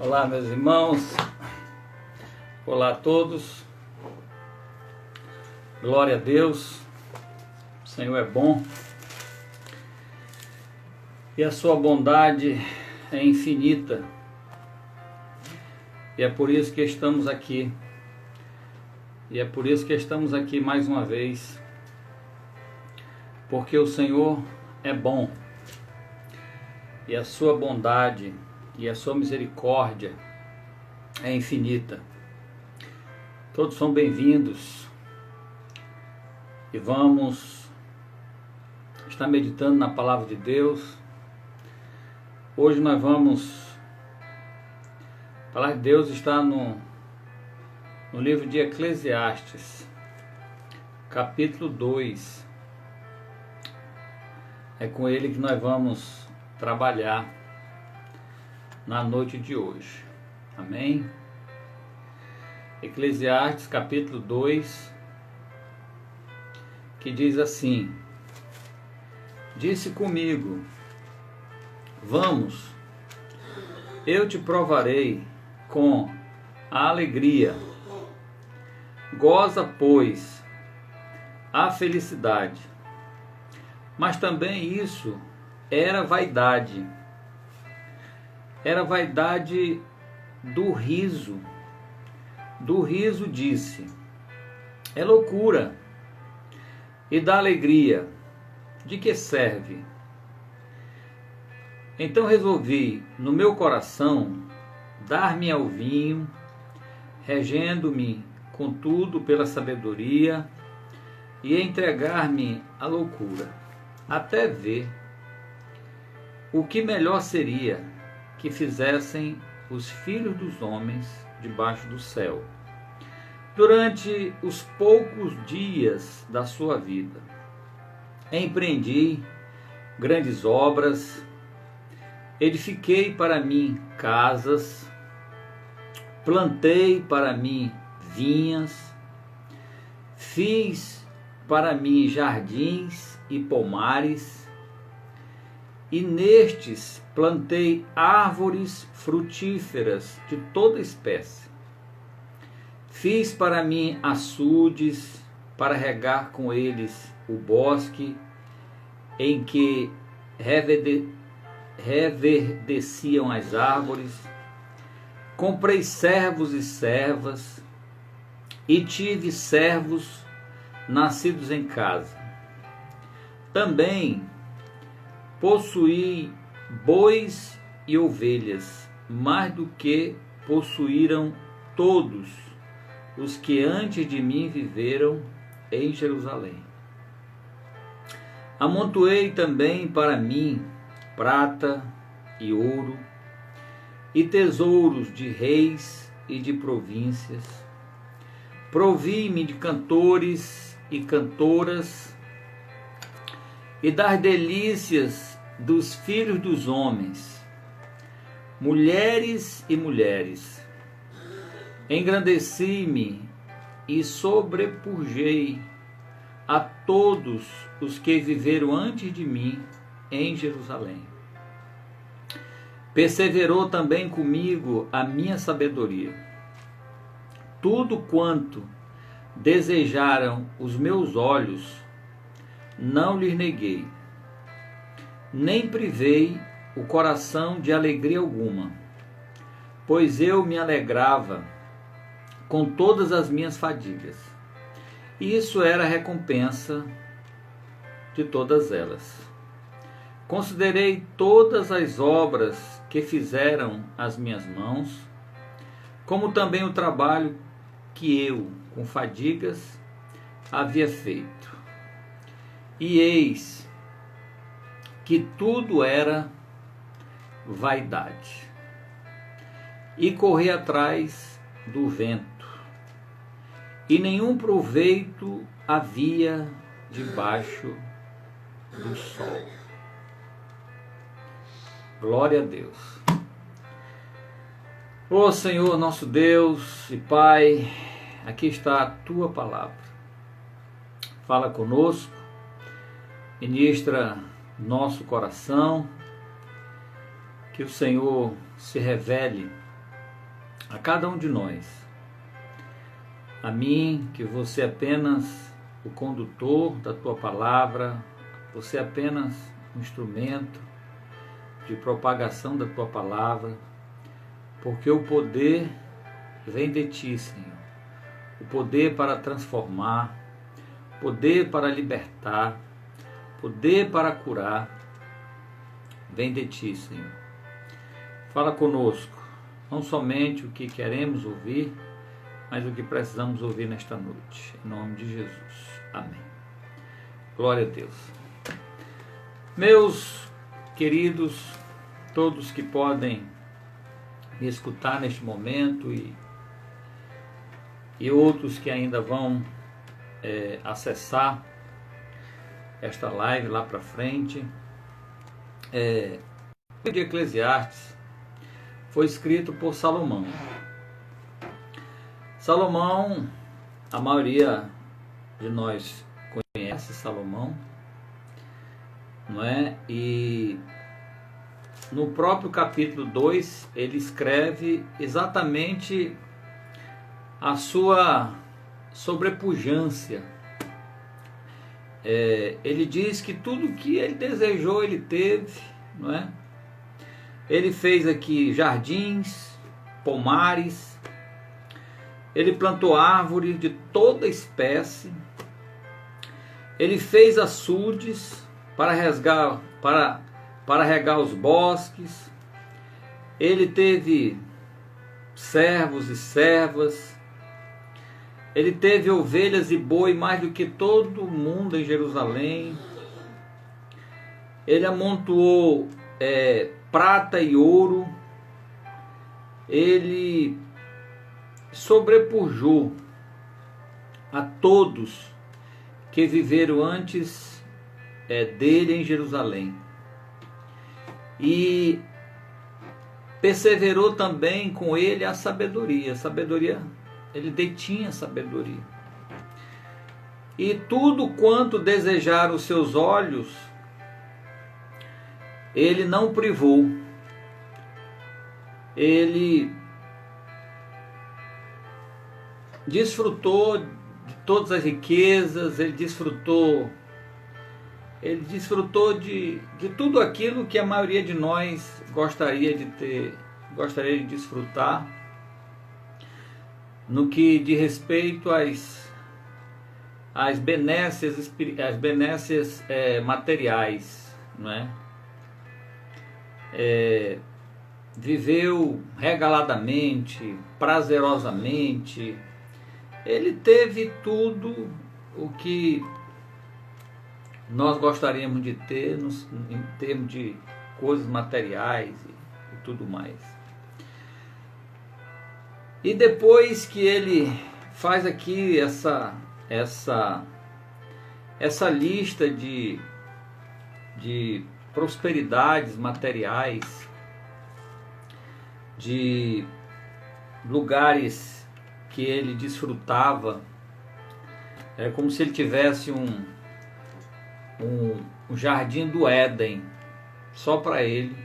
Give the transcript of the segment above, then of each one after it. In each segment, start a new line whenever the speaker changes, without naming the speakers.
Olá, meus irmãos, olá a todos, glória a Deus, o Senhor é bom e a sua bondade é infinita, e é por isso que estamos aqui, mais uma vez, porque o Senhor é bom e a sua bondade e a sua misericórdia é infinita. Todos são bem-vindos e vamos estar meditando na palavra de Deus. Hoje nós vamos, a palavra de Deus está no livro de Eclesiastes, capítulo 2. É com ele que nós vamos trabalhar na noite de hoje. Amém? Eclesiastes capítulo 2, que diz assim: disse comigo, vamos, eu te provarei com a alegria, goza, pois, a felicidade. Mas também isso era vaidade do riso. Do riso disse, é loucura. E da alegria, de que serve? Então resolvi no meu coração dar-me ao vinho, regendo-me contudo pela sabedoria, e entregar-me à loucura, até ver o que melhor seria que fizessem os filhos dos homens debaixo do céu, durante os poucos dias da sua vida. Empreendi grandes obras, edifiquei para mim casas, plantei para mim vinhas, fiz para mim jardins e pomares, e nestes plantei árvores frutíferas de toda espécie. Fiz para mim açudes, para regar com eles o bosque, em que reverdeciam as árvores. Comprei servos e servas, e tive servos nascidos em casa. Também possuí bois e ovelhas, mais do que possuíram todos os que antes de mim viveram em Jerusalém. Amontoei também para mim prata e ouro, e tesouros de reis e de províncias. Provi-me de cantores e cantoras, e das delícias dos filhos dos homens, mulheres e mulheres. Engrandeci-me e sobrepujei a todos os que viveram antes de mim em Jerusalém. Perseverou também comigo a minha sabedoria. Tudo quanto desejaram os meus olhos, não lhes neguei, nem privei o coração de alegria alguma, pois eu me alegrava com todas as minhas fadigas. E isso era a recompensa de todas elas. Considerei todas as obras que fizeram as minhas mãos, como também o trabalho que eu, com fadigas, havia feito. E eis que tudo era vaidade, e corri atrás do vento, e nenhum proveito havia debaixo do sol. Glória a Deus. Ó Senhor, nosso Deus e Pai, aqui está a Tua palavra. Fala conosco, ministra nosso coração, que o Senhor se revele a cada um de nós, a mim, que você é apenas o condutor da tua palavra, você é apenas um instrumento de propagação da tua palavra, porque o poder vem de ti, Senhor. O poder para transformar, poder para libertar, poder para curar, vem de ti, Senhor. Fala conosco, não somente o que queremos ouvir, mas o que precisamos ouvir nesta noite. Em nome de Jesus. Amém. Glória a Deus. Meus queridos, todos que podem me escutar neste momento e outros que ainda vão acessar esta live lá para frente. O livro de Eclesiastes foi escrito por Salomão. Salomão, a maioria de nós conhece Salomão, não é? E no próprio capítulo 2, ele escreve exatamente a sua sobrepujância. Ele diz que tudo que ele desejou, ele teve, não é? Ele fez aqui jardins, pomares, ele plantou árvores de toda espécie, ele fez açudes para regar os bosques, ele teve servos e servas, ele teve ovelhas e boi mais do que todo mundo em Jerusalém, ele amontoou prata e ouro, ele sobrepujou a todos que viveram antes dele em Jerusalém. E perseverou também com ele a sabedoria. Ele detinha sabedoria. E tudo quanto desejaram os seus olhos, ele não privou. Ele desfrutou de todas as riquezas, ele desfrutou de tudo aquilo que a maioria de nós gostaria de ter, gostaria de desfrutar, no que diz respeito às benécias materiais, não é? Viveu regaladamente, prazerosamente. Ele teve tudo o que nós gostaríamos de ter em termos de coisas materiais e tudo mais. E depois que ele faz aqui essa lista de prosperidades materiais, de lugares que ele desfrutava, é como se ele tivesse um jardim do Éden só para ele.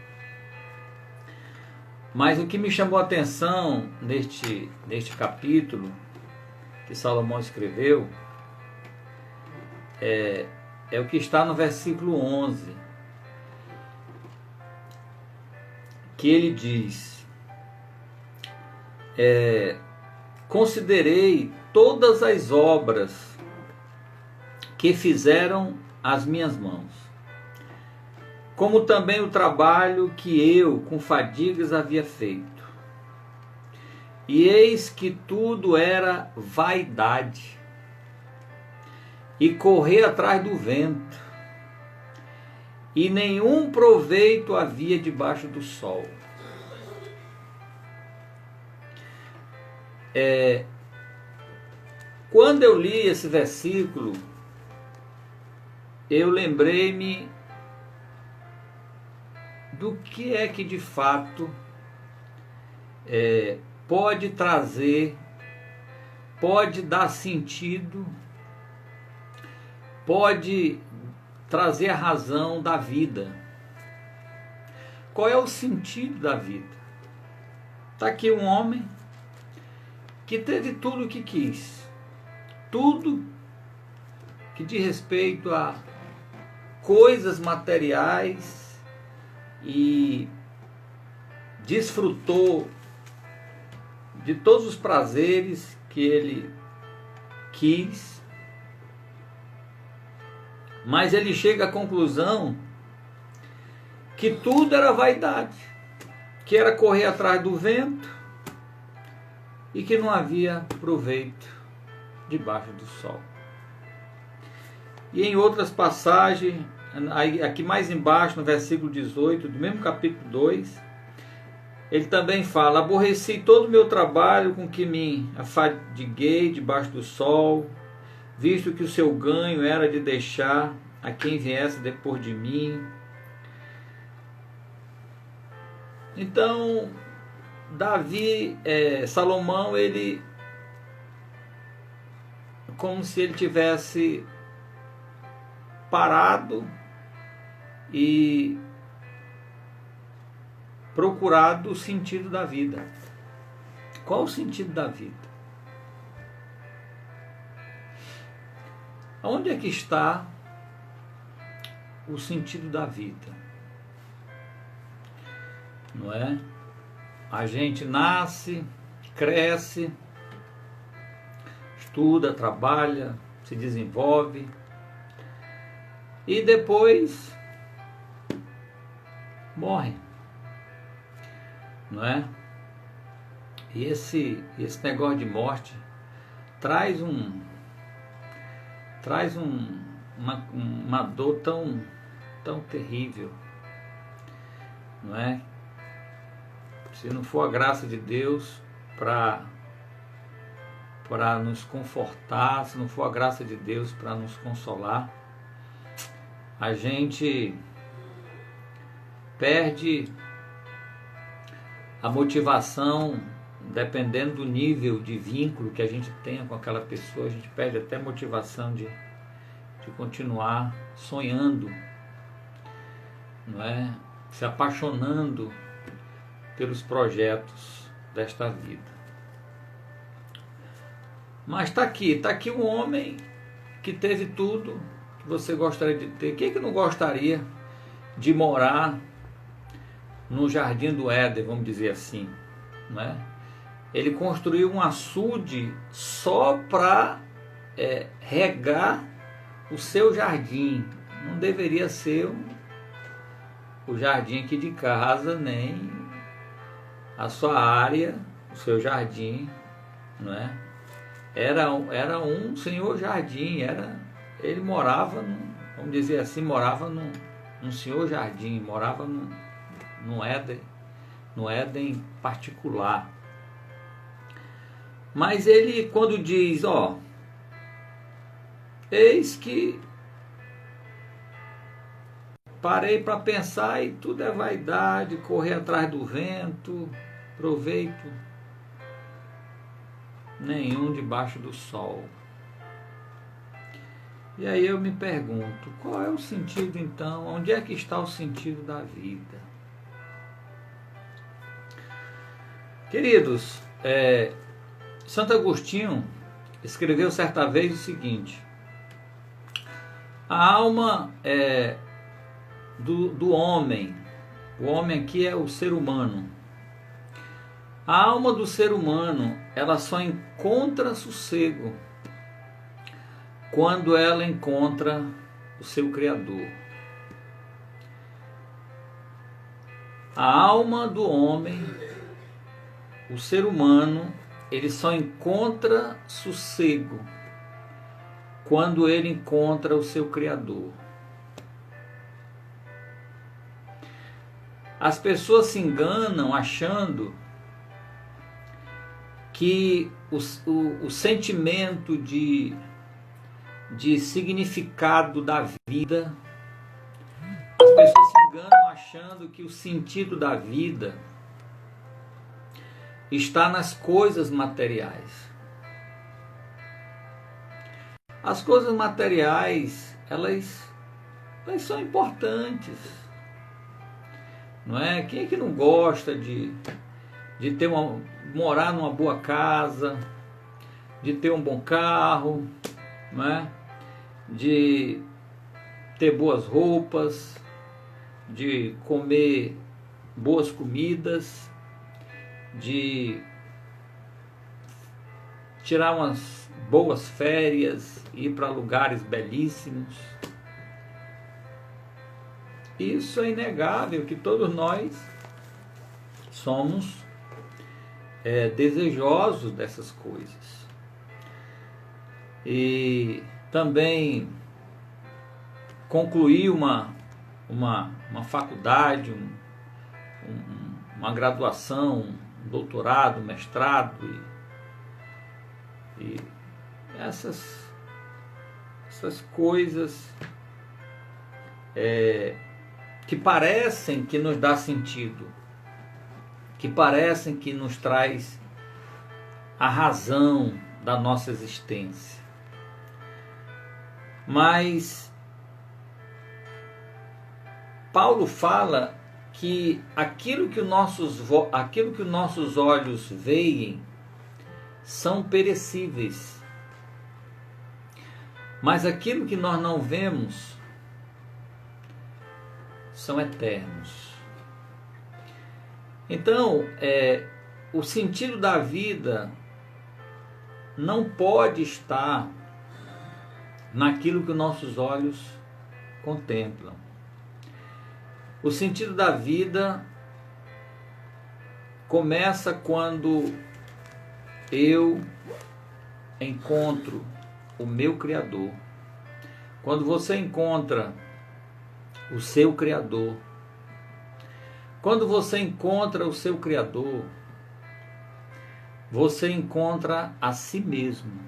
Mas o que me chamou a atenção neste capítulo que Salomão escreveu é o que está no versículo 11, que ele diz: considerei todas as obras que fizeram as minhas mãos, como também o trabalho que eu com fadigas havia feito. E eis que tudo era vaidade e correr atrás do vento, e nenhum proveito havia debaixo do sol. Quando eu li esse versículo, eu lembrei-me do que é que de fato pode trazer, pode dar sentido, pode trazer a razão da vida. Qual é o sentido da vida? Está aqui um homem que teve tudo o que quis, tudo que diz respeito a coisas materiais, e desfrutou de todos os prazeres que ele quis, mas ele chega à conclusão que tudo era vaidade, que era correr atrás do vento e que não havia proveito debaixo do sol. E em outras passagens, aqui mais embaixo, no versículo 18, do mesmo capítulo 2, ele também fala: aborreci todo o meu trabalho com que me afadiguei debaixo do sol, visto que o seu ganho era de deixar a quem viesse depois de mim. Então, Salomão, ele, como se ele tivesse parado e procurado o sentido da vida. Qual o sentido da vida? Onde é que está o sentido da vida? Não é? A gente nasce, cresce, estuda, trabalha, se desenvolve e depois morre, não é? E esse negócio de morte traz uma dor tão terrível, não é? Se não for a graça de Deus para nos confortar, se não for a graça de Deus para nos consolar, a gente perde a motivação. Dependendo do nível de vínculo que a gente tenha com aquela pessoa, a gente perde até a motivação de continuar sonhando, não é? Se apaixonando pelos projetos desta vida. Mas está aqui um homem que teve tudo que você gostaria de ter. Quem que não gostaria de morar no Jardim do Éden, vamos dizer assim, não é? Ele construiu um açude só para regar o seu jardim. Não deveria ser o jardim aqui de casa, nem a sua área, o seu jardim, não é? Era um senhor jardim, ele morava, vamos dizer assim, morava num senhor jardim, morava no Éden particular. Mas ele, quando diz, eis que parei para pensar e tudo é vaidade, correr atrás do vento, proveito nenhum debaixo do sol. E aí eu me pergunto, qual é o sentido então? Onde é que está o sentido da vida? Queridos, Santo Agostinho escreveu certa vez o seguinte: a alma do homem, o homem aqui é o ser humano, a alma do ser humano, ela só encontra sossego quando ela encontra o seu Criador. A alma do homem, o ser humano, ele só encontra sossego quando ele encontra o seu Criador. As pessoas se enganam achando que o sentimento de significado da vida, as pessoas se enganam achando que o sentido da vida está nas coisas materiais. As coisas materiais, elas são importantes, não é? Quem é que não gosta de morar numa boa casa, de ter um bom carro, né? De ter boas roupas, de comer boas comidas, de tirar umas boas férias, ir para lugares belíssimos. Isso é inegável que todos nós somos desejosos dessas coisas. E também concluir uma faculdade, uma graduação, um doutorado, um mestrado e essas coisas que parecem que nos dá sentido, que parecem que nos traz a razão da nossa existência. Mas Paulo fala que aquilo que nossos olhos veem são perecíveis, mas aquilo que nós não vemos são eternos. Então, o sentido da vida não pode estar naquilo que nossos olhos contemplam. O sentido da vida começa quando eu encontro o meu Criador. Quando você encontra o seu Criador. Quando você encontra o seu Criador, você encontra a si mesmo.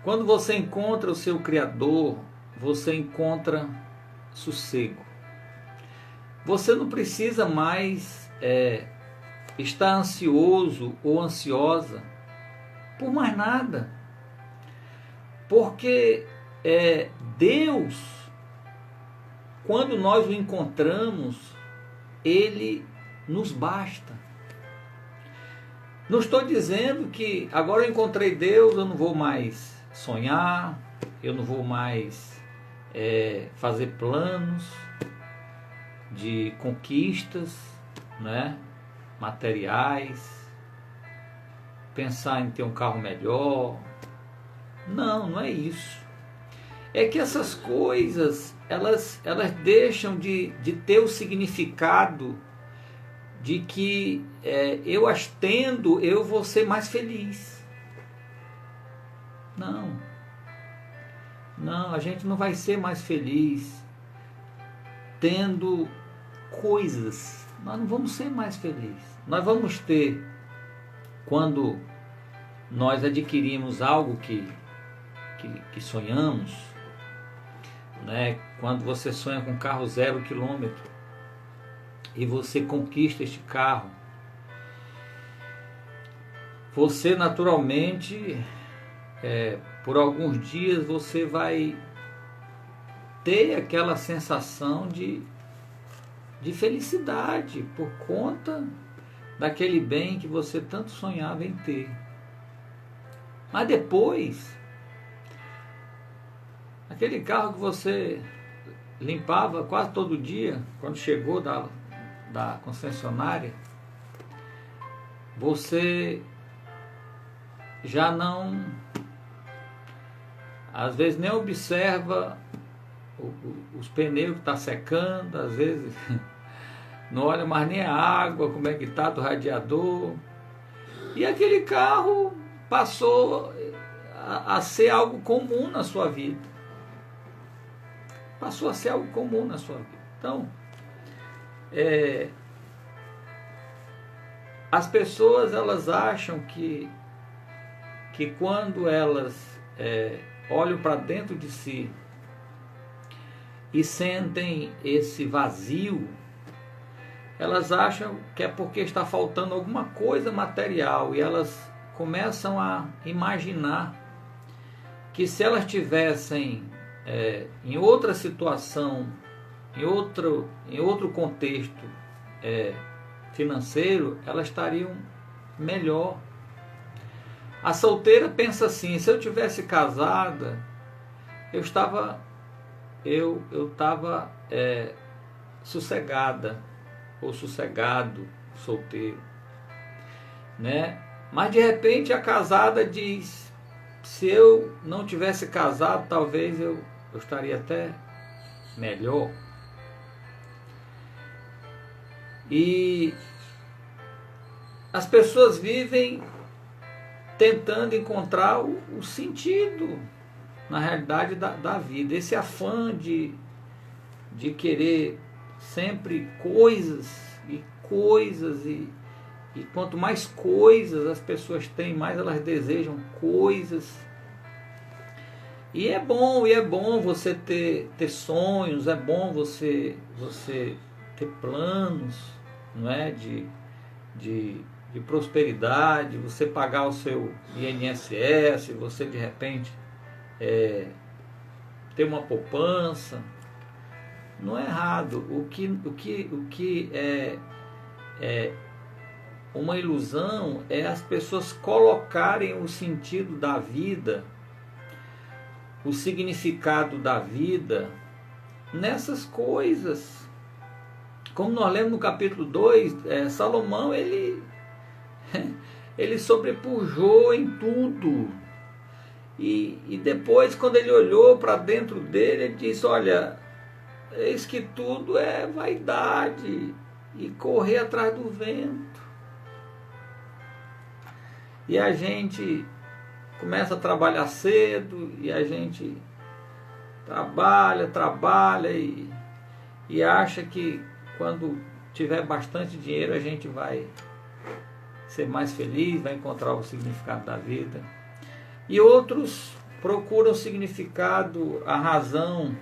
Quando você encontra o seu Criador, você encontra sossego. Você não precisa mais estar ansioso ou ansiosa por mais nada. Porque Deus, quando nós o encontramos, Ele nos basta. Não estou dizendo que agora eu encontrei Deus, eu não vou mais sonhar, eu não vou mais fazer planos de conquistas, né, materiais, pensar em ter um carro melhor. Não é isso. É que essas coisas, elas deixam de ter o significado de que eu as tendo, eu vou ser mais feliz. Não, a gente não vai ser mais feliz tendo coisas. Nós não vamos ser mais felizes. Nós vamos ter, quando nós adquirimos algo que sonhamos, né? Quando você sonha com um carro 0 quilômetro e você conquista este carro, você naturalmente, por alguns dias, você vai ter aquela sensação de felicidade por conta daquele bem que você tanto sonhava em ter. Mas depois, aquele carro que você limpava quase todo dia, quando chegou da concessionária, você já não, às vezes nem observa os pneus que estão secando, às vezes não olha mais nem a água, como é que está do radiador. E aquele carro passou a ser algo comum na sua vida. Passou a ser algo comum na sua vida. Então, as pessoas, elas acham que quando elas olham para dentro de si e sentem esse vazio, elas acham que é porque está faltando alguma coisa material, e elas começam a imaginar que se elas tivessem em outra situação, em outro contexto financeiro, elas estariam melhor. A solteira pensa assim: se eu tivesse casada, eu estava sossegada ou sossegado, solteiro, né? Mas de repente a casada diz: se eu não tivesse casado, talvez eu estaria até melhor. E as pessoas vivem tentando encontrar o sentido, na realidade, da vida. Esse afã de querer sempre coisas, e quanto mais coisas as pessoas têm, mais elas desejam coisas. E é bom você ter sonhos, é bom você ter planos, não é? De prosperidade, você pagar o seu INSS, você de repente ter uma poupança. Não é errado. O que é uma ilusão é as pessoas colocarem o sentido da vida, o significado da vida nessas coisas. Como nós lemos no capítulo 2, Salomão ele sobrepujou em tudo. E depois, quando ele olhou para dentro dele, ele disse: olha, eis que tudo é vaidade e correr atrás do vento. E a gente começa a trabalhar cedo, e a gente trabalha e acha que quando tiver bastante dinheiro a gente vai ser mais feliz, vai encontrar o significado da vida. E outros procuram o significado, a razão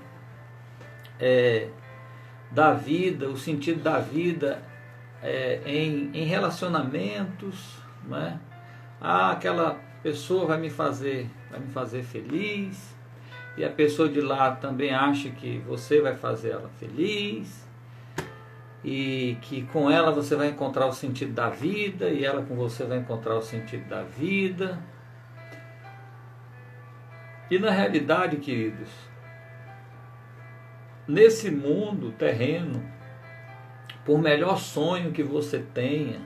da vida, o sentido da vida em relacionamentos, não é? Aquela pessoa vai me fazer feliz, e a pessoa de lá também acha que você vai fazer ela feliz, e que com ela você vai encontrar o sentido da vida, e ela com você vai encontrar o sentido da vida. E na realidade, queridos, nesse mundo terreno, por melhor sonho que você tenha,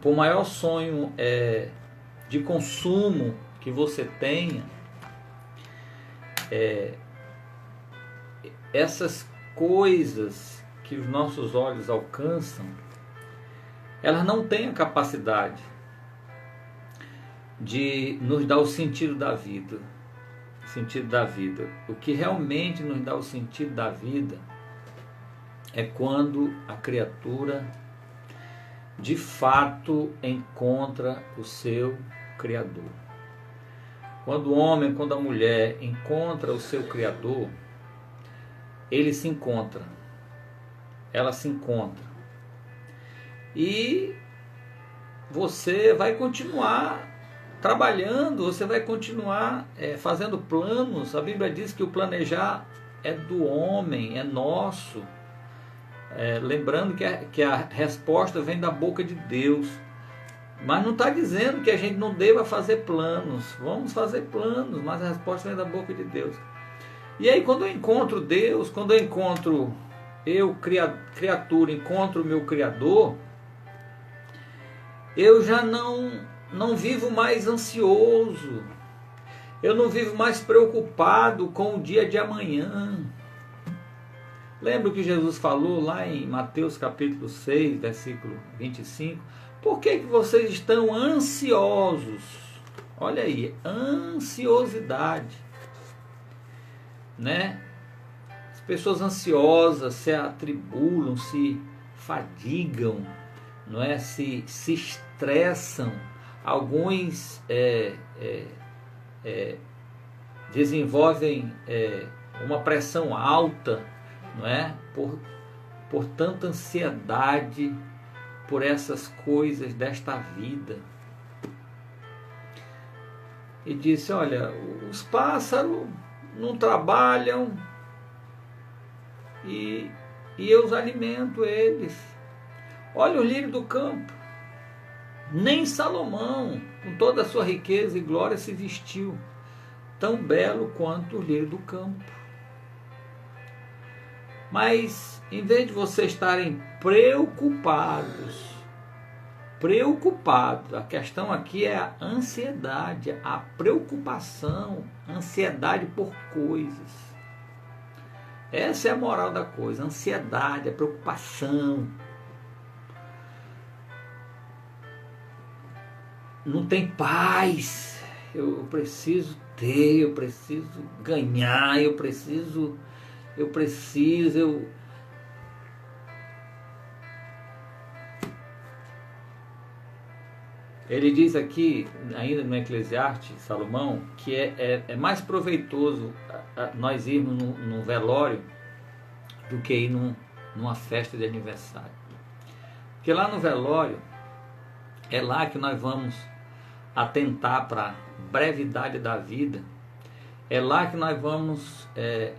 por maior sonho de consumo que você tenha, essas coisas que os nossos olhos alcançam, elas não têm a capacidade de nos dar o sentido da vida. O sentido da vida. O que realmente nos dá o sentido da vida é quando a criatura de fato encontra o seu Criador. Quando o homem, quando a mulher encontra o seu Criador, ele se encontra, ela se encontra. E você vai continuar trabalhando, você vai continuar fazendo planos. A Bíblia diz que o planejar é do homem, é nosso. Lembrando que a resposta vem da boca de Deus. Mas não está dizendo que a gente não deva fazer planos. Vamos fazer planos, mas a resposta vem da boca de Deus. E aí, quando eu encontro Deus, quando eu encontro, criatura, encontro o meu Criador, eu já não vivo mais ansioso, eu não vivo mais preocupado com o dia de amanhã. Lembra o que Jesus falou lá em Mateus capítulo 6, versículo 25? Por que vocês estão ansiosos? Olha aí, ansiosidade, né? As pessoas ansiosas se atribulam, se fadigam, não é? Se estressam. Alguns desenvolvem uma pressão alta, não é? Por tanta ansiedade por essas coisas desta vida. E disse: olha, os pássaros não trabalham e eu os alimento eles. Olha o lírio do campo. Nem Salomão, com toda a sua riqueza e glória, se vestiu tão belo quanto o lírio do campo. Mas, em vez de vocês estarem preocupados, a questão aqui é a ansiedade, a preocupação, ansiedade por coisas. Essa é a moral da coisa, a ansiedade, a preocupação. Não tem paz. Eu preciso ter, eu preciso ganhar, eu preciso. Ele diz aqui, ainda no Eclesiastes, Salomão, que é mais proveitoso nós irmos num velório do que ir numa festa de aniversário. Porque lá no velório, é lá que nós vamos atentar para a brevidade da vida, é lá que nós vamos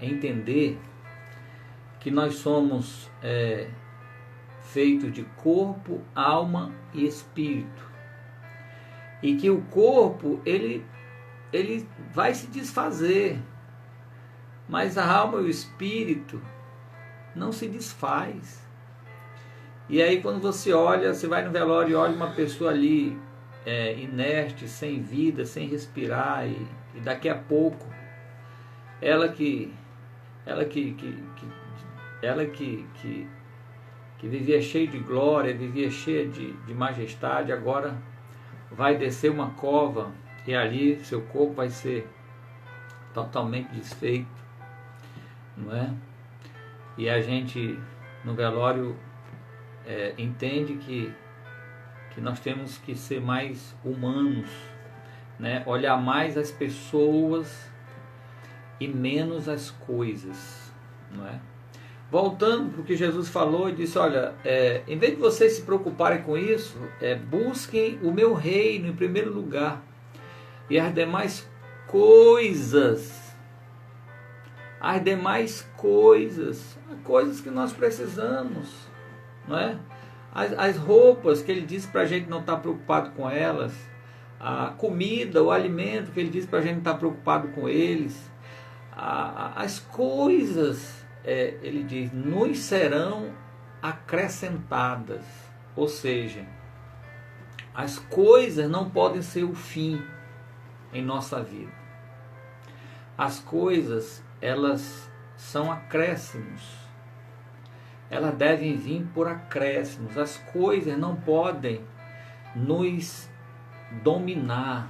entender que nós somos feitos de corpo, alma e espírito. E que o corpo, ele vai se desfazer, mas a alma e o espírito não se desfaz. E aí quando você olha, você vai no velório e olha uma pessoa ali inerte, sem vida, sem respirar, e daqui a pouco ela que vivia cheia de glória, vivia cheia de majestade, agora vai descer uma cova e ali seu corpo vai ser totalmente desfeito, não é? E a gente no velório entende que nós temos que ser mais humanos, né? Olhar mais as pessoas e menos as coisas, não é? Voltando para o que Jesus falou, ele disse, olha, em vez de vocês se preocuparem com isso, busquem o meu reino em primeiro lugar, e as demais coisas que nós precisamos, não é? As roupas que ele disse para a gente não estar preocupado com elas, a comida, o alimento que ele disse para a gente não estar preocupado com eles, as coisas, ele diz, nos serão acrescentadas. Ou seja, as coisas não podem ser o fim em nossa vida. As coisas, elas são acréscimos. Elas devem vir por acréscimos. As coisas não podem nos dominar.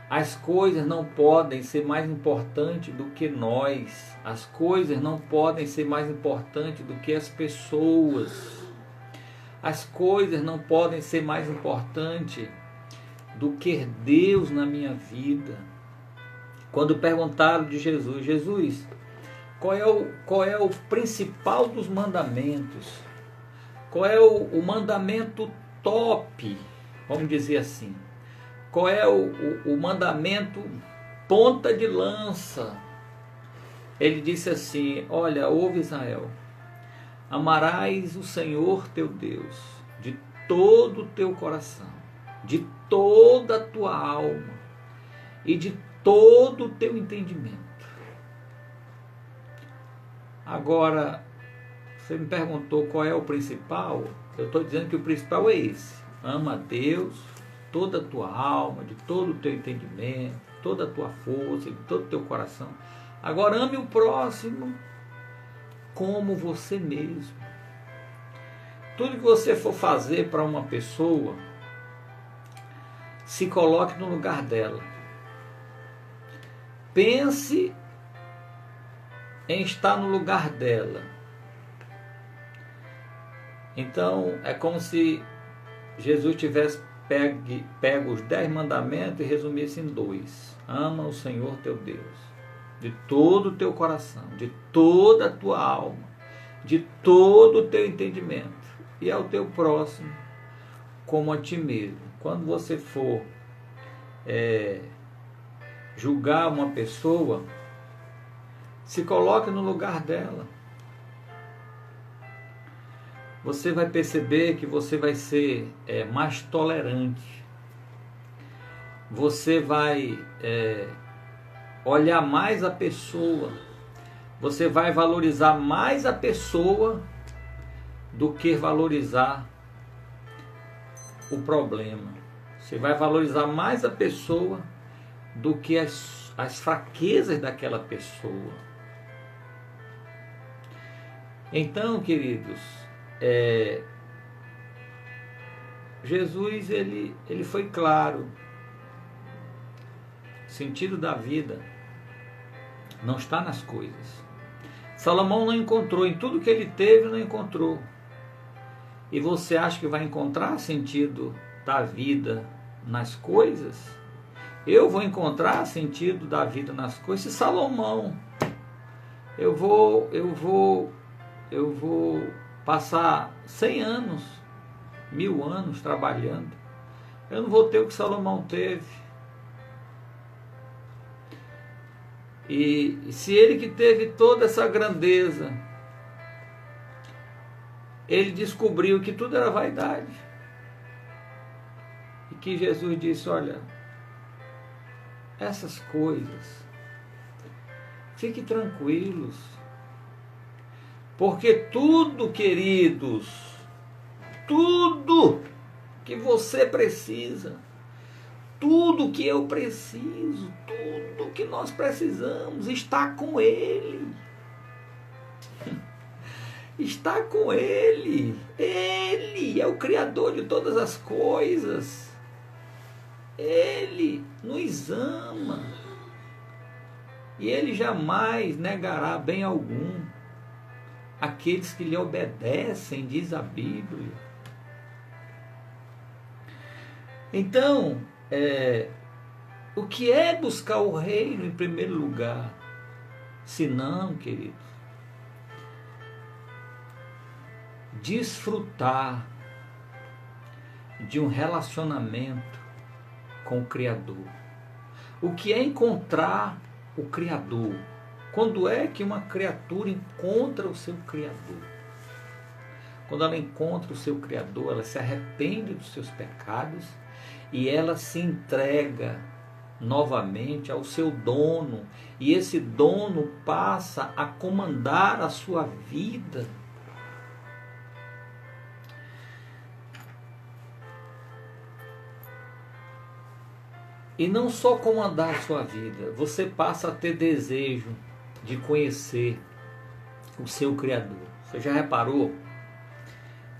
As coisas não podem ser mais importantes do que nós. As coisas não podem ser mais importantes do que as pessoas. As coisas não podem ser mais importantes do que Deus na minha vida. Quando perguntaram de Jesus, Jesus, qual é o principal dos mandamentos? Qual é o mandamento top, vamos dizer assim? Qual é o mandamento ponta de lança? Ele disse assim, olha, ouve Israel, amarás o Senhor teu Deus de todo o teu coração, de toda a tua alma e de todo o teu entendimento. Agora, você me perguntou qual é o principal, eu estou dizendo que o principal é esse, ama a Deus, toda a tua alma, de todo o teu entendimento, toda a tua força, de todo o teu coração. Agora ame o próximo como você mesmo. Tudo que você for fazer para uma pessoa, se coloque no lugar dela. Pense em estar no lugar dela. Então, é como se Jesus tivesse pego os 10 mandamentos e resumisse em 2. Ama o Senhor teu Deus de todo o teu coração, de toda a tua alma, de todo o teu entendimento, e ao teu próximo como a ti mesmo. Quando você for julgar uma pessoa, se coloque no lugar dela. você vai perceber que você vai ser mais tolerante. Você vai olhar mais a pessoa. Você vai valorizar mais a pessoa do que valorizar o problema. Você vai valorizar mais a pessoa do que as fraquezas daquela pessoa. Então, queridos, Jesus ele foi claro. O sentido da vida não está nas coisas. Salomão não encontrou, em tudo que ele teve não encontrou. E você acha que vai encontrar sentido da vida nas coisas? Eu vou encontrar sentido da vida nas coisas. Se Salomão, eu vou passar 100 anos, 1000 anos trabalhando, eu não vou ter o que Salomão teve. E se ele que teve toda essa grandeza, ele descobriu que tudo era vaidade. E que Jesus disse, olha, essas coisas, fiquem tranquilos, porque tudo, queridos, tudo que você precisa, tudo que eu preciso, tudo que nós precisamos está com Ele. Está com Ele. Ele é o Criador de todas as coisas. Ele nos ama. E Ele jamais negará bem algum aqueles que lhe obedecem, diz a Bíblia. Então, o que é buscar o reino em primeiro lugar? Se não, queridos, desfrutar de um relacionamento com o Criador. O que é encontrar o Criador? Quando é que uma criatura encontra o seu Criador? Quando ela encontra o seu Criador, ela se arrepende dos seus pecados e ela se entrega novamente ao seu dono, e esse dono passa a comandar a sua vida. E não só comandar a sua vida, você passa a ter desejo de conhecer o seu Criador. Você já reparou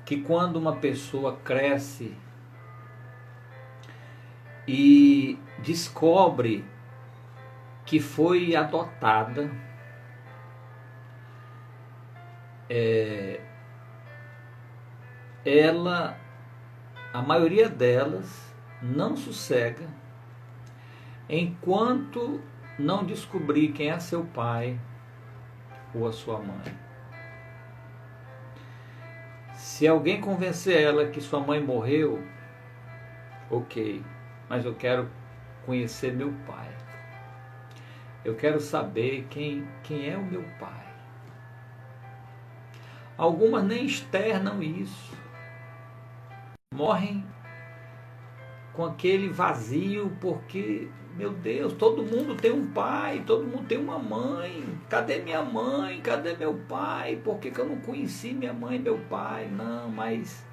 que quando uma pessoa cresce e descobre que foi adotada, a maioria delas não sossega enquanto não descobrir quem é seu pai ou a sua mãe. Se alguém convencer ela que sua mãe morreu, ok, mas eu quero conhecer meu pai. Eu quero saber quem é o meu pai. Algumas nem externam isso. Morrem com aquele vazio, porque, meu Deus, todo mundo tem um pai, todo mundo tem uma mãe. Cadê minha mãe? Cadê meu pai? Por que eu não conheci minha mãe e meu pai? Não, mas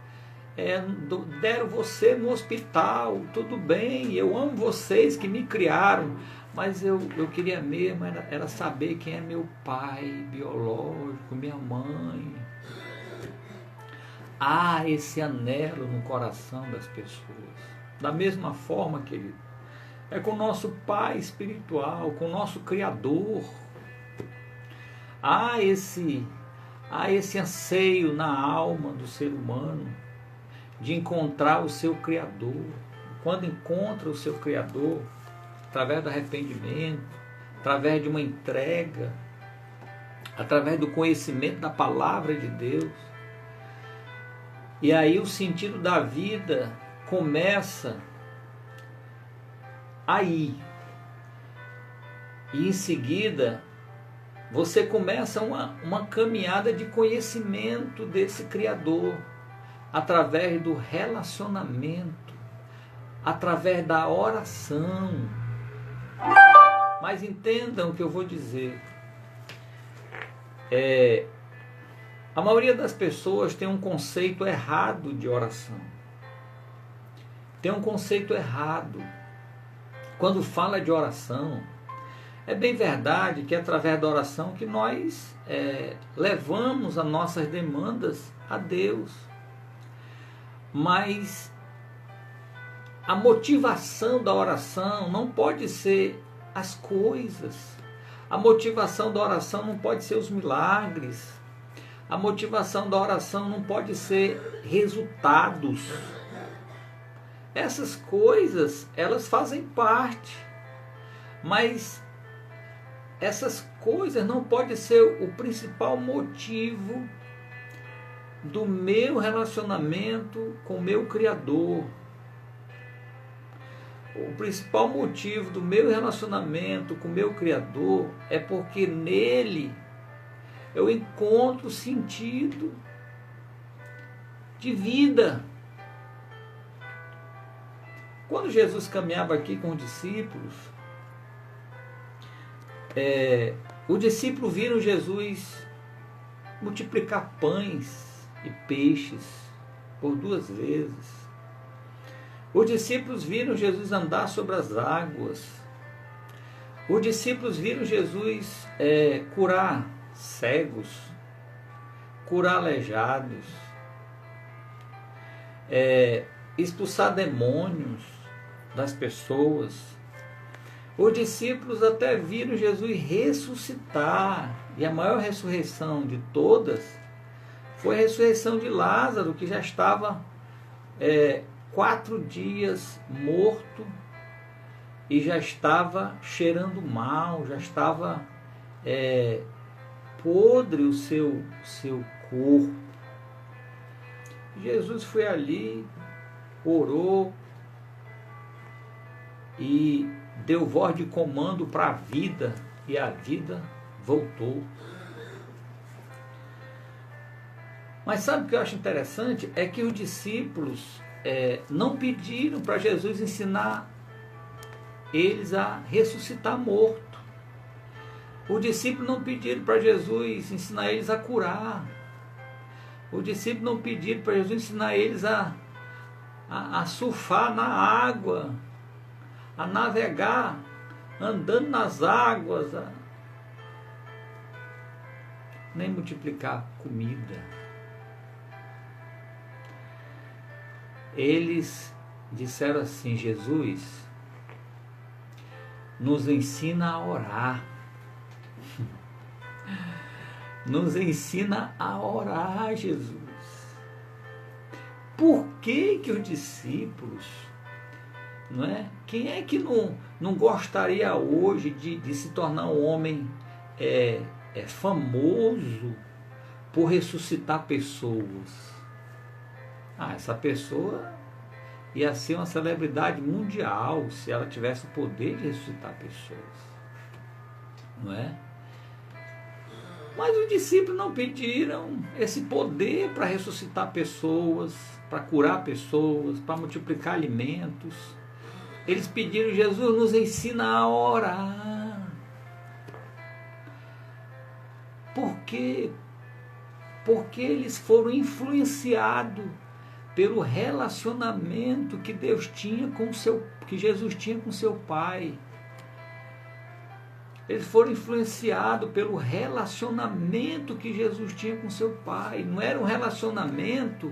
deram você no hospital, tudo bem, eu amo vocês que me criaram, mas eu queria mesmo era saber quem é meu pai biológico, minha mãe. Há esse anelo no coração das pessoas. Da mesma forma, querido, é com o nosso Pai espiritual, com o nosso Criador. Há esse anseio na alma do ser humano de encontrar o seu Criador. Quando encontra o seu Criador, através do arrependimento, através de uma entrega, através do conhecimento da palavra de Deus, e aí o sentido da vida começa aí. E em seguida você começa uma caminhada de conhecimento desse Criador, através do relacionamento, através da oração. Mas entendam o que eu vou dizer. A maioria das pessoas tem um conceito errado de oração. Tem um conceito errado. Quando fala de oração, é bem verdade que é através da oração que nós levamos as nossas demandas a Deus. Mas a motivação da oração não pode ser as coisas. A motivação da oração não pode ser os milagres. A motivação da oração não pode ser resultados. Essas coisas, elas fazem parte. Mas essas coisas não podem ser o principal motivo do meu relacionamento com o meu Criador. O principal motivo do meu relacionamento com o meu Criador é porque nele eu encontro sentido de vida. Quando Jesus caminhava aqui com os discípulos, os discípulos viram Jesus multiplicar pães e peixes por 2 vezes. Os discípulos viram Jesus andar sobre as águas. Os discípulos viram Jesus curar cegos, curar aleijados, expulsar demônios das pessoas. Os discípulos até viram Jesus ressuscitar. E a maior ressurreição de todas foi a ressurreição de Lázaro, que já estava 4 dias morto e já estava cheirando mal, já estava podre o seu corpo. Jesus foi ali, orou e deu voz de comando para a vida, e a vida voltou. Mas sabe o que eu acho interessante? É que os discípulos não pediram para Jesus ensinar eles a ressuscitar morto. Os discípulos não pediram para Jesus ensinar eles a curar. Os discípulos não pediram para Jesus ensinar eles a surfar na água, a navegar, andando nas águas, nem multiplicar comida. Eles disseram assim: Jesus, nos ensina a orar. Nos ensina a orar, Jesus. Por que os discípulos, não é? Quem é que não gostaria hoje de se tornar um homem famoso por ressuscitar pessoas? Essa pessoa ia ser uma celebridade mundial se ela tivesse o poder de ressuscitar pessoas, não é? Mas os discípulos não pediram esse poder para ressuscitar pessoas, para curar pessoas, para multiplicar alimentos. Eles pediram: Jesus, nos ensina a orar. Por quê? Porque eles foram influenciados pelo relacionamento que que Jesus tinha com seu Pai. Eles foram influenciados pelo relacionamento que Jesus tinha com seu Pai. Não era um relacionamento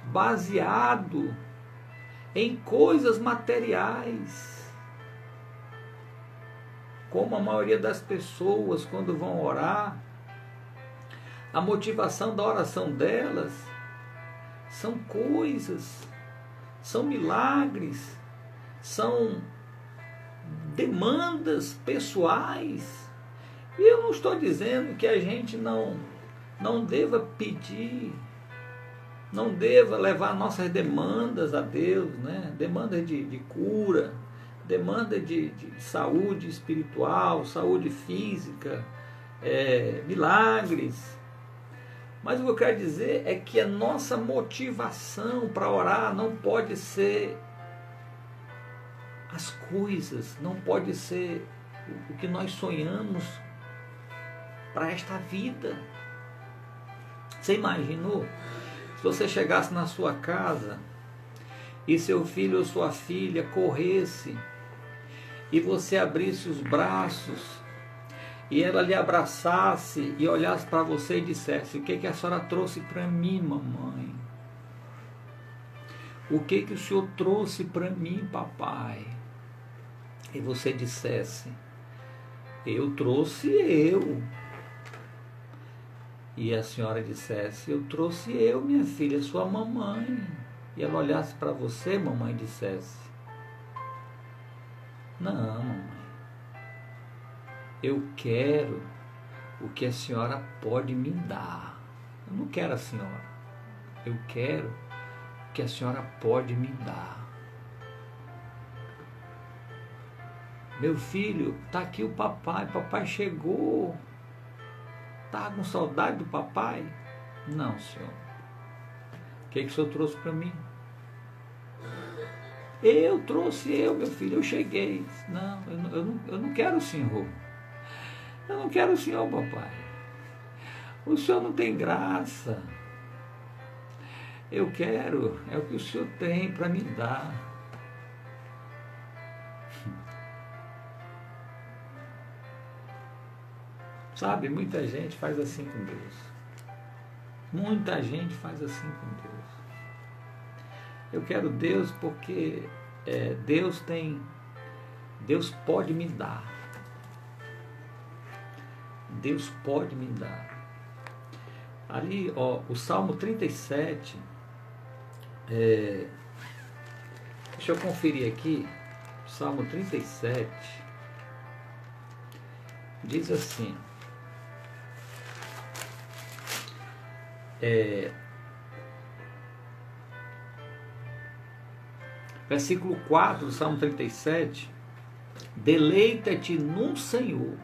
baseado em coisas materiais, como a maioria das pessoas, quando vão orar, a motivação da oração delas são coisas, são milagres, são demandas pessoais. E eu não estou dizendo que a gente não deva pedir, não deva levar nossas demandas a Deus, né? Demandas de cura, demanda de saúde espiritual, saúde física, milagres. Mas o que eu quero dizer é que a nossa motivação para orar não pode ser as coisas, não pode ser o que nós sonhamos para esta vida. Você imaginou se você chegasse na sua casa e seu filho ou sua filha corresse e você abrisse os braços e ela lhe abraçasse e olhasse para você e dissesse: o que a senhora trouxe para mim, mamãe? O que o senhor trouxe para mim, papai? E você dissesse: eu trouxe eu. E a senhora dissesse: eu trouxe eu, minha filha, sua mamãe. E ela olhasse para você, mamãe, e dissesse: não, mamãe, eu quero o que a senhora pode me dar. Eu não quero a senhora, eu quero o que a senhora pode me dar. Meu filho, está aqui o papai chegou. Está com saudade do papai? Não, senhor. O que o senhor trouxe para mim? Eu trouxe meu filho, eu cheguei. Não, eu não quero o senhor. Eu não quero o senhor, papai. O senhor não tem graça. Eu quero, é o que o senhor tem para me dar. Sabe, muita gente faz assim com Deus. Muita gente faz assim com Deus. Eu quero Deus porque Deus pode me dar. Deus pode me dar. Ali, o Salmo 37, deixa eu conferir aqui, Salmo 37, diz assim, versículo 4 do Salmo 37, deleita-te no Senhor.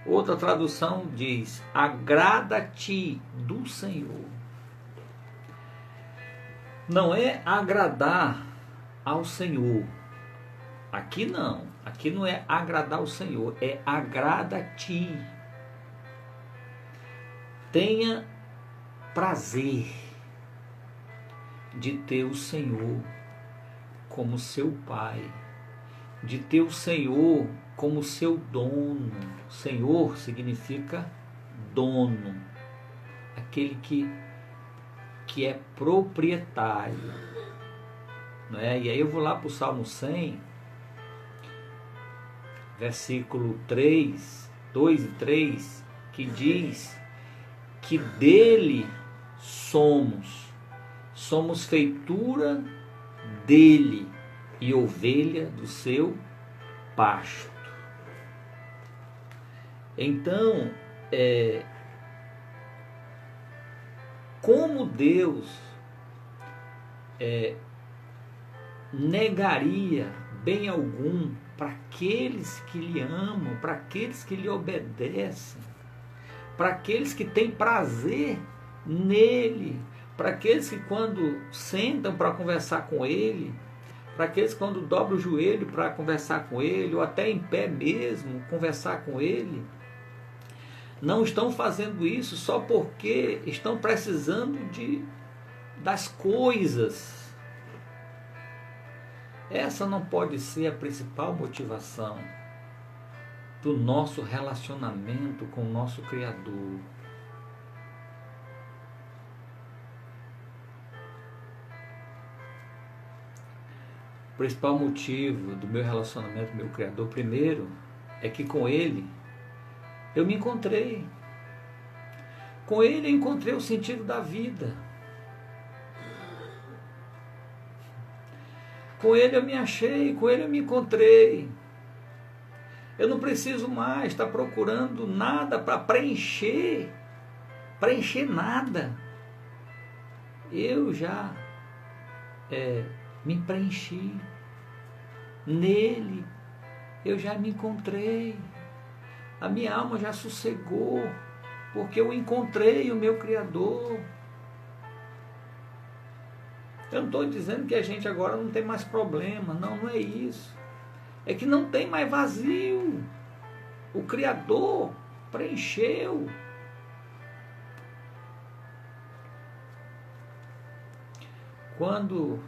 Outra tradução diz: agrada-te do Senhor. Não é agradar ao Senhor. Aqui não. Aqui não é agradar ao Senhor. É agrada-te. Tenha prazer de ter o Senhor como seu Pai. De ter o Senhor como seu dono. Senhor significa dono, aquele que é proprietário, não é? E aí eu vou lá para o Salmo 100, versículo 3, 2 e 3, que diz que dele somos feitura dele e ovelha do seu pasto. Então, como Deus negaria bem algum para aqueles que lhe amam, para aqueles que lhe obedecem, para aqueles que têm prazer nele, para aqueles que quando sentam para conversar com ele, para aqueles que quando dobram o joelho para conversar com ele, ou até em pé mesmo, conversar com ele, não estão fazendo isso só porque estão precisando das coisas. Essa não pode ser a principal motivação do nosso relacionamento com o nosso Criador. O principal motivo do meu relacionamento com o meu Criador, primeiro, é que com Ele eu me encontrei. Com Ele eu encontrei o sentido da vida. Com Ele eu me achei, com Ele eu me encontrei. Eu não preciso mais estar procurando nada para preencher nada. Eu já me preenchi. Nele eu já me encontrei. A minha alma já sossegou, porque eu encontrei o meu Criador. Eu não estou dizendo que a gente agora não tem mais problema, não, não é isso. É que não tem mais vazio. O Criador preencheu. Quando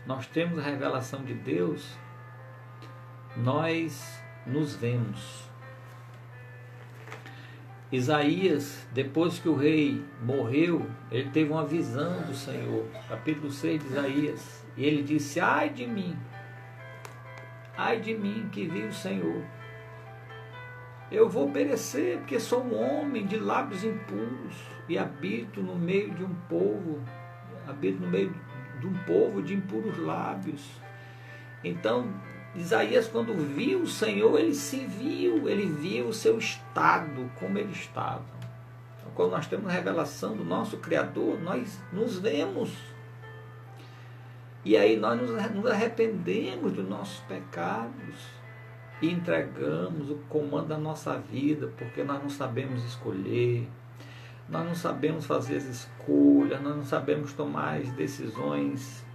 nós temos a revelação de Deus, nós nos vemos. Isaías, depois que o rei morreu, ele teve uma visão do Senhor, capítulo 6 de Isaías, e ele disse: ai de mim que vi o Senhor, eu vou perecer, porque sou um homem de lábios impuros, e habito no meio de um povo de impuros lábios. Então, Isaías, quando viu o Senhor, ele viu o seu estado, como ele estava. Então, quando nós temos a revelação do nosso Criador, nós nos vemos. E aí nós nos arrependemos dos nossos pecados e entregamos o comando da nossa vida, porque nós não sabemos escolher, nós não sabemos fazer as escolhas, nós não sabemos tomar as decisões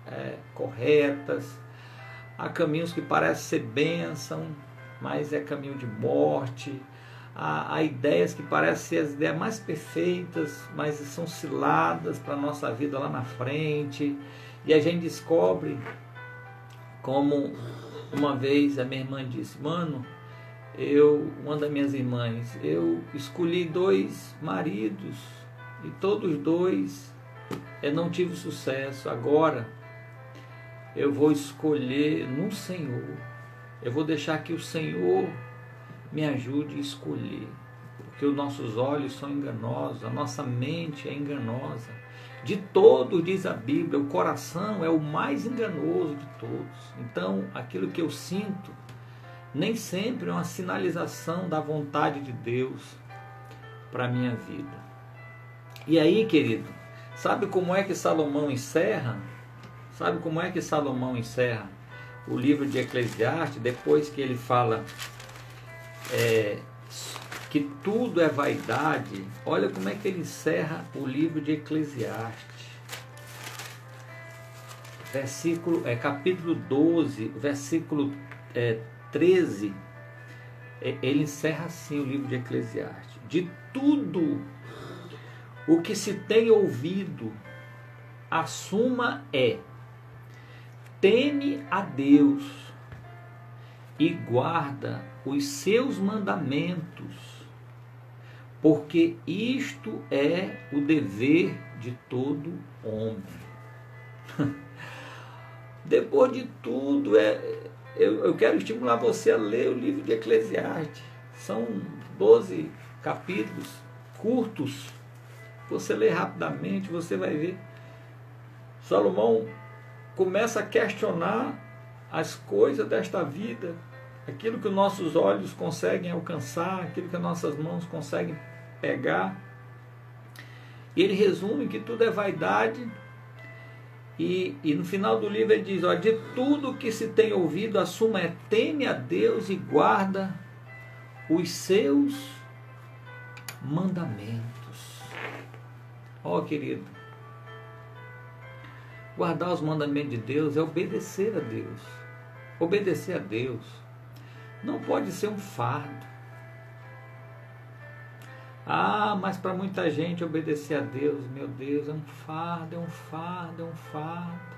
corretas. Há caminhos que parecem ser bênção, mas é caminho de morte. Há ideias que parecem ser as ideias mais perfeitas, mas são ciladas para a nossa vida lá na frente. E a gente descobre, como uma vez a minha irmã disse: mano, uma das minhas irmãs, eu escolhi 2 maridos e todos 2 eu não tive sucesso. Agora eu vou escolher no Senhor. Eu vou deixar que o Senhor me ajude a escolher. Porque os nossos olhos são enganosos, a nossa mente é enganosa. De todos, diz a Bíblia, o coração é o mais enganoso de todos. Então, aquilo que eu sinto nem sempre é uma sinalização da vontade de Deus para a minha vida. E aí, querido, sabe como é que Salomão encerra? Sabe como é que Salomão encerra o livro de Eclesiastes, depois que ele fala que tudo é vaidade? Olha como é que ele encerra o livro de Eclesiastes. Capítulo 12, versículo 13, ele encerra assim o livro de Eclesiastes: de tudo o que se tem ouvido, a suma é: teme a Deus e guarda os seus mandamentos, porque isto é o dever de todo homem. Depois de tudo, eu quero estimular você a ler o livro de Eclesiastes. São 12 capítulos curtos. Você lê rapidamente, você vai ver. Salomão começa a questionar as coisas desta vida, aquilo que os nossos olhos conseguem alcançar, aquilo que as nossas mãos conseguem pegar. E ele resume que tudo é vaidade. E no final do livro ele diz: de tudo que se tem ouvido, a suma é: teme a Deus e guarda os seus mandamentos. Querido, guardar os mandamentos de Deus é obedecer a Deus. Obedecer a Deus não pode ser um fardo. Mas para muita gente obedecer a Deus, meu Deus, é um fardo, é um fardo, é um fardo.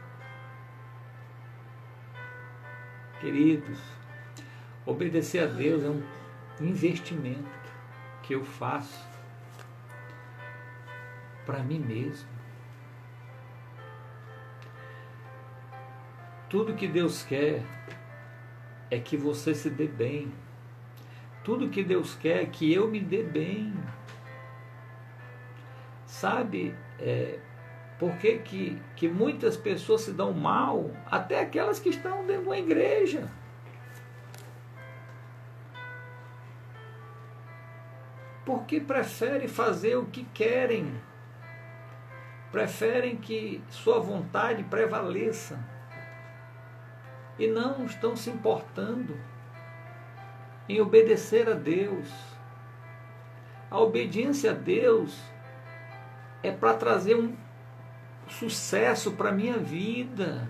Queridos, obedecer a Deus é um investimento que eu faço para mim mesmo. Tudo que Deus quer é que você se dê bem. Tudo que Deus quer é que eu me dê bem. Sabe por que muitas pessoas se dão mal? Até aquelas que estão dentro de uma igreja. Porque preferem fazer o que querem. Preferem que sua vontade prevaleça. E não estão se importando em obedecer a Deus, A obediência a Deus é para trazer um sucesso para a minha vida.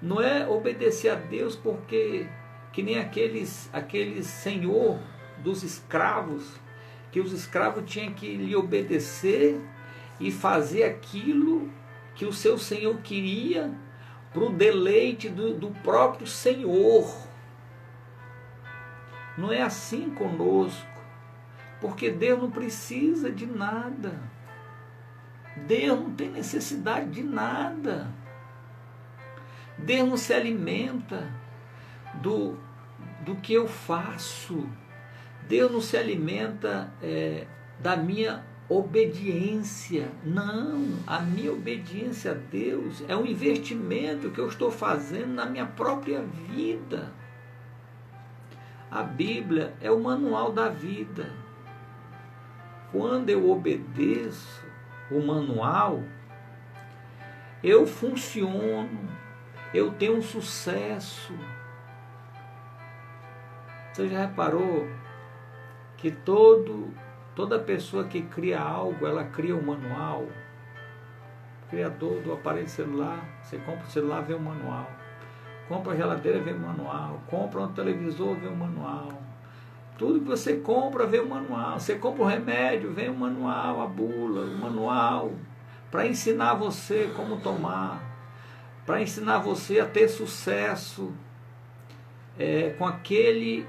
Não é obedecer a Deus porque, que nem aqueles senhor dos escravos, que os escravos tinham que lhe obedecer e fazer aquilo que o seu senhor queria para o deleite do próprio Senhor. Não é assim conosco, porque Deus não precisa de nada. Deus não tem necessidade de nada. Deus não se alimenta do que eu faço. Deus não se alimenta da minha obediência. Não, a minha obediência a Deus é um investimento que eu estou fazendo na minha própria vida. A Bíblia é o manual da vida. Quando eu obedeço o manual, eu funciono, eu tenho um sucesso. Você já reparou que toda pessoa que cria algo, ela cria um manual? O criador do aparelho celular, você compra o celular, vem o manual. Compra a geladeira, vem o manual. Compra um televisor, vem o manual. Tudo que você compra, vem o manual. Você compra o remédio, vem o manual, a bula, o manual. Para ensinar você como tomar. Para ensinar você a ter sucesso com aquele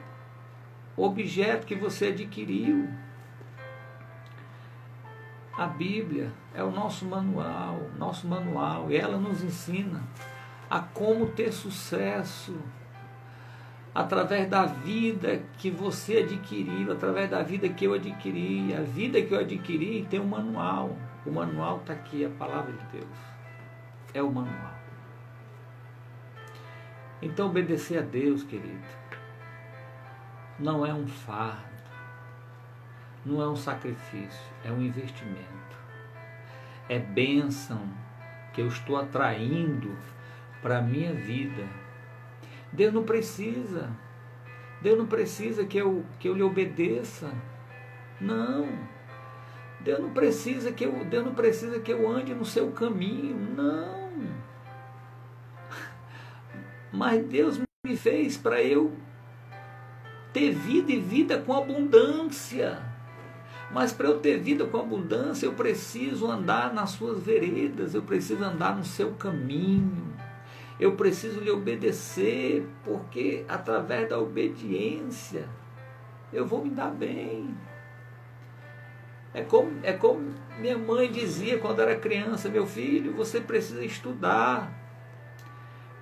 objeto que você adquiriu. A Bíblia é o nosso manual, e ela nos ensina a como ter sucesso através da vida que você adquiriu, através da vida que eu adquiri. A vida que eu adquiri tem um manual. O manual está aqui, a palavra de Deus. É o manual. Então, obedecer a Deus, querido, não é um fardo, não é um sacrifício, é um investimento. É bênção que eu estou atraindo para a minha vida. Deus não precisa que eu lhe obedeça. Não. Deus não precisa que eu ande no seu caminho. Não. Mas Deus me fez para eu ter vida e vida com abundância. Mas para eu ter vida com abundância, eu preciso andar nas suas veredas, eu preciso andar no seu caminho. Eu preciso lhe obedecer, porque através da obediência eu vou me dar bem. É como minha mãe dizia quando era criança: meu filho, você precisa estudar.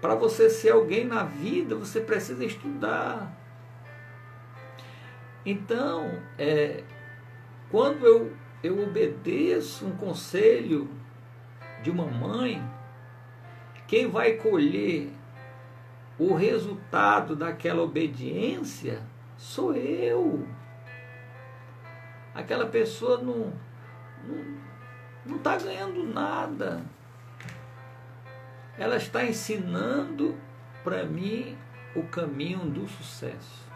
Para você ser alguém na vida, você precisa estudar. Então, quando eu obedeço um conselho de uma mãe, quem vai colher o resultado daquela obediência sou eu. Aquela pessoa não está ganhando nada. Ela está ensinando para mim o caminho do sucesso.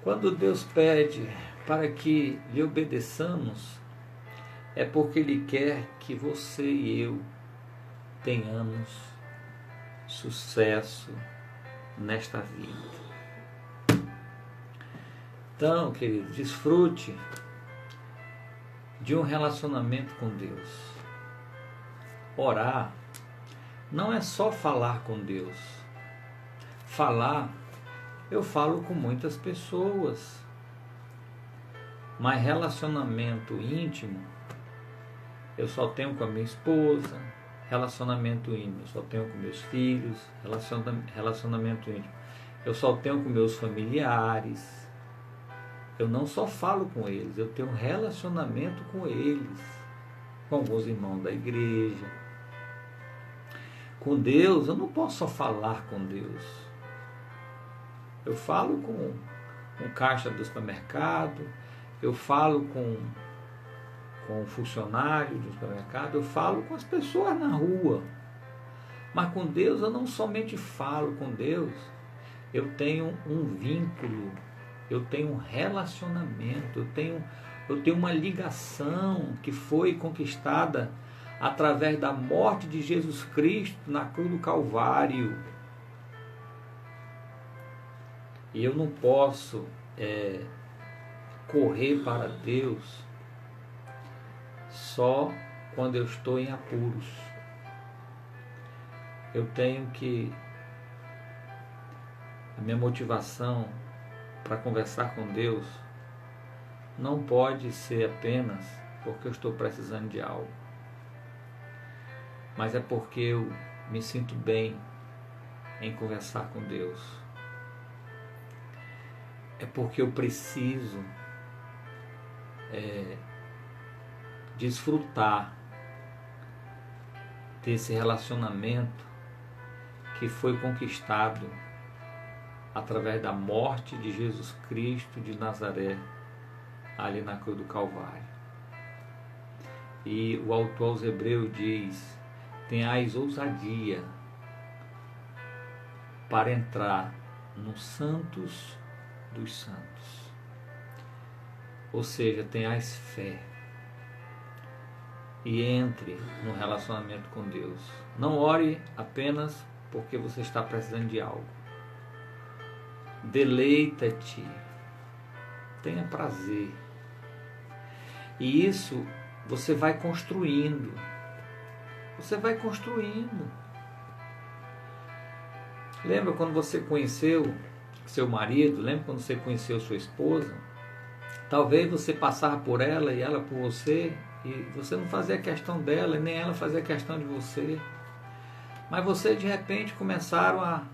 Quando Deus pede para que lhe obedeçamos, é porque Ele quer que você e eu tenhamos sucesso nesta vida. Então, querido, desfrute de um relacionamento com Deus. Orar não é só falar com Deus. Falar, eu falo com muitas pessoas, mas relacionamento íntimo eu só tenho com a minha esposa. Relacionamento íntimo eu só tenho com meus filhos. Relacionamento íntimo eu só tenho com meus familiares. Eu não só falo com eles, eu tenho um relacionamento com eles, com alguns irmãos da igreja. Com Deus, eu não posso só falar com Deus. Eu falo com o caixa do supermercado, eu falo com o funcionário do supermercado, eu falo com as pessoas na rua. Mas com Deus eu não somente falo com Deus, eu tenho um vínculo Eu tenho um relacionamento, eu tenho uma ligação que foi conquistada através da morte de Jesus Cristo na cruz do Calvário. E eu não posso correr para Deus só quando eu estou em apuros. Eu tenho que... A minha motivação para conversar com Deus não pode ser apenas porque eu estou precisando de algo, mas é porque eu me sinto bem em conversar com Deus. É porque eu preciso desfrutar desse relacionamento que foi conquistado através da morte de Jesus Cristo de Nazaré, ali na cruz do Calvário. E o autor aos Hebreus diz: tenhais ousadia para entrar nos santos dos santos. Ou seja, tenhais fé e entre no relacionamento com Deus. Não ore apenas porque você está precisando de algo. Deleita-te, tenha prazer. E isso você vai construindo. Você vai construindo. Lembra quando você conheceu seu marido? Lembra quando você conheceu sua esposa? Talvez você passava por ela e ela por você, e você não fazia questão dela, nem ela fazia questão de você. Mas vocês de repente começaram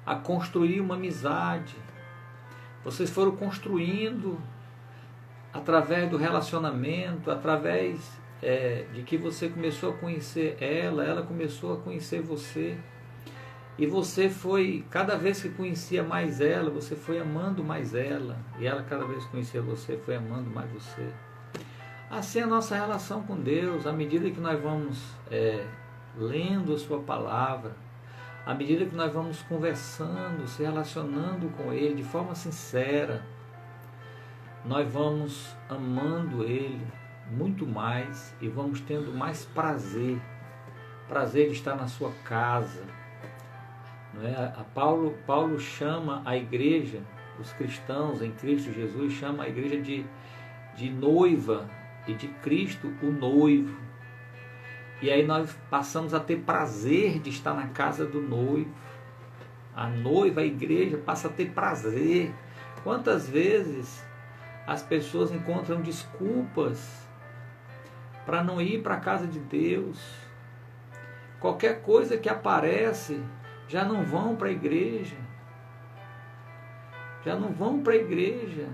a construir uma amizade. Vocês foram construindo através do relacionamento, através de que você começou a conhecer ela, ela começou a conhecer você. E você foi, cada vez que conhecia mais ela, você foi amando mais ela. E ela, cada vez que conhecia você, foi amando mais você. Assim é a nossa relação com Deus, à medida que nós vamos lendo a sua palavra, à medida que nós vamos conversando, se relacionando com Ele de forma sincera, nós vamos amando Ele muito mais e vamos tendo mais prazer de estar na sua casa. Não é? Paulo chama a igreja, os cristãos em Cristo Jesus, chama a igreja de noiva e de Cristo o noivo. E aí nós passamos a ter prazer de estar na casa do noivo. A noiva, a igreja, passa a ter prazer. Quantas vezes as pessoas encontram desculpas para não ir para a casa de Deus? Qualquer coisa que aparece, já não vão para a igreja. Já não vão para a igreja.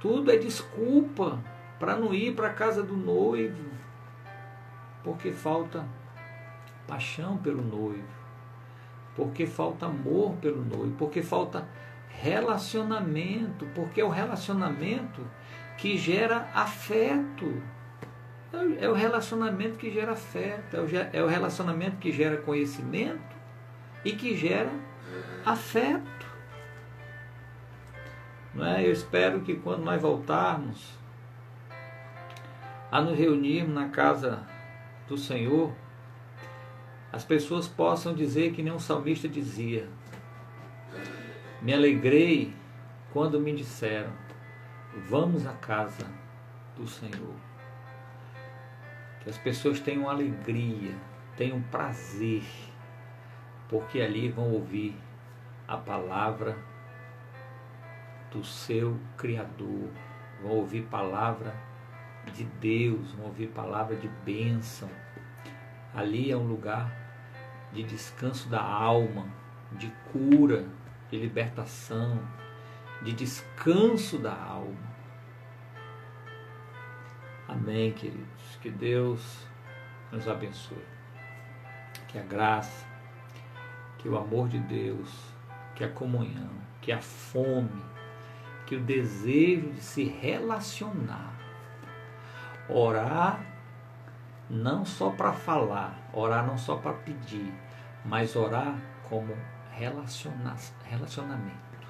Tudo é desculpa para não ir para a casa do noivo. Porque falta paixão pelo noivo, porque falta amor pelo noivo, porque falta relacionamento, porque é o relacionamento que gera afeto. É o relacionamento que gera afeto, é o relacionamento que gera conhecimento e que gera afeto. Não é? Eu espero que quando nós voltarmos a nos reunirmos na casa do Senhor, as pessoas possam dizer que nem um salmista dizia: me alegrei quando me disseram, vamos à casa do Senhor. Que as pessoas tenham alegria, tenham prazer, porque ali vão ouvir a palavra do seu Criador, vão ouvir palavra de Deus, vão ouvir palavra de bênção. Ali é um lugar de descanso da alma, de cura, de libertação, de descanso da alma. Amém, queridos. Que Deus nos abençoe. Que a graça, que o amor de Deus, que a comunhão, que a fome, que o desejo de se relacionar, orar não só para falar, orar não só para pedir, mas orar como relacionamento.